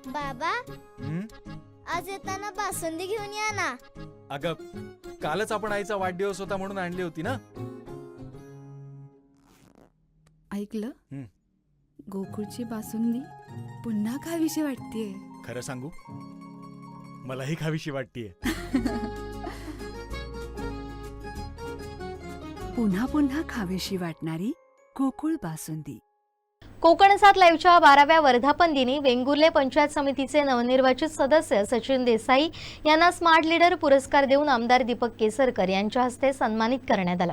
बाबा, आज येताना बासुंदी घेऊन या ना. अगं, कालच आपण आईचा वाढदिवस होता म्हणून आणली होती ना. ऐकलं, गोकुळची बासुंदी पुन्हा खावीशी वाटतेय. खरं सांगू, मलाही खावीशी वाटतेय. पुन्हा पुन्हा खावीशी वाटणारी गोकुळ बासुंदी. कोकण 7 लाईव्हच्या 12व्या वर्धापन दिनी वेंगुर्ले पंचायत समितीचे नवनिर्वाचित सदस्य सचिन देसाई यांना स्मार्ट लीडर पुरस्कार देऊन आमदार दीपक केसरकर यांच्या हस्ते सन्मानित करण्यात आलं.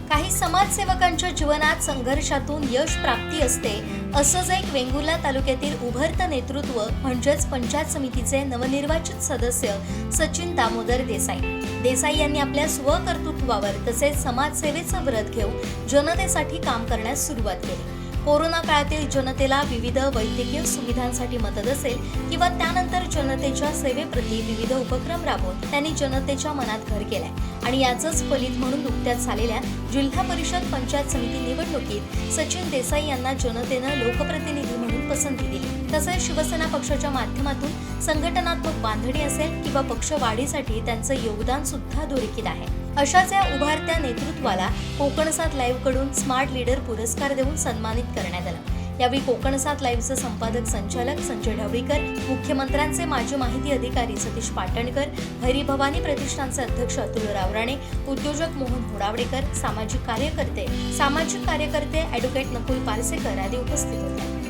काही समाजसेवकांच्या जीवनात संघर्षातून यश प्राप्ती असते, असंच एक वेंगुर्ला तालुक्यातील उभरतं नेतृत्व म्हणजेच पंचायत समितीचे नवनिर्वाचित सदस्य सचिन दामोदर देसाई यांनी आपल्या स्वकर्तृत्वावर तसेच समाजसेवेचं व्रत घेऊन जनतेसाठी काम करण्यास सुरुवात केली. कोरोना काळातील जनतेला विविध वैद्यकीय सुविधांसाठी मदत असेल किंवा त्यानंतर जनतेच्या सेवेप्रती विविध उपक्रम राबवून त्यांनी जनतेच्या मनात घर केलंय आणि याचंच फलित म्हणून नुकत्याच झालेल्या जिल्हा परिषद पंचायत समिती निवडणुकीत सचिन देसाई यांना जनतेनं लोकप्रतिनिधी म्हणून पसंती दिली. तसेच शिवसेना पक्षाच्या माध्यमातून संघटनात्मक बांधणी असेल किंवा पक्ष वाढीसाठी त्यांचं योगदान सुद्धा अधोरेखित आहे. अशाच या उभारत्या नेतृत्वाला कोकण 7 लाईव्ह कडून स्मार्ट लीडर पुरस्कार देऊन सन्मानित करण्यात आलं. यावेळी कोकण 7 लाईव्हचे संपादक संचालक संजय ढवळीकर, मुख्यमंत्र्यांचे माजी माहिती अधिकारी सतीश पाटणकर, हरिभवानी प्रतिष्ठानचे अध्यक्ष अतुल रावराणे, उद्योजक मोहन होडावडेकर, सामाजिक कार्यकर्ते ॲडव्होकेट नकुल पारसेकर आदी उपस्थित होते.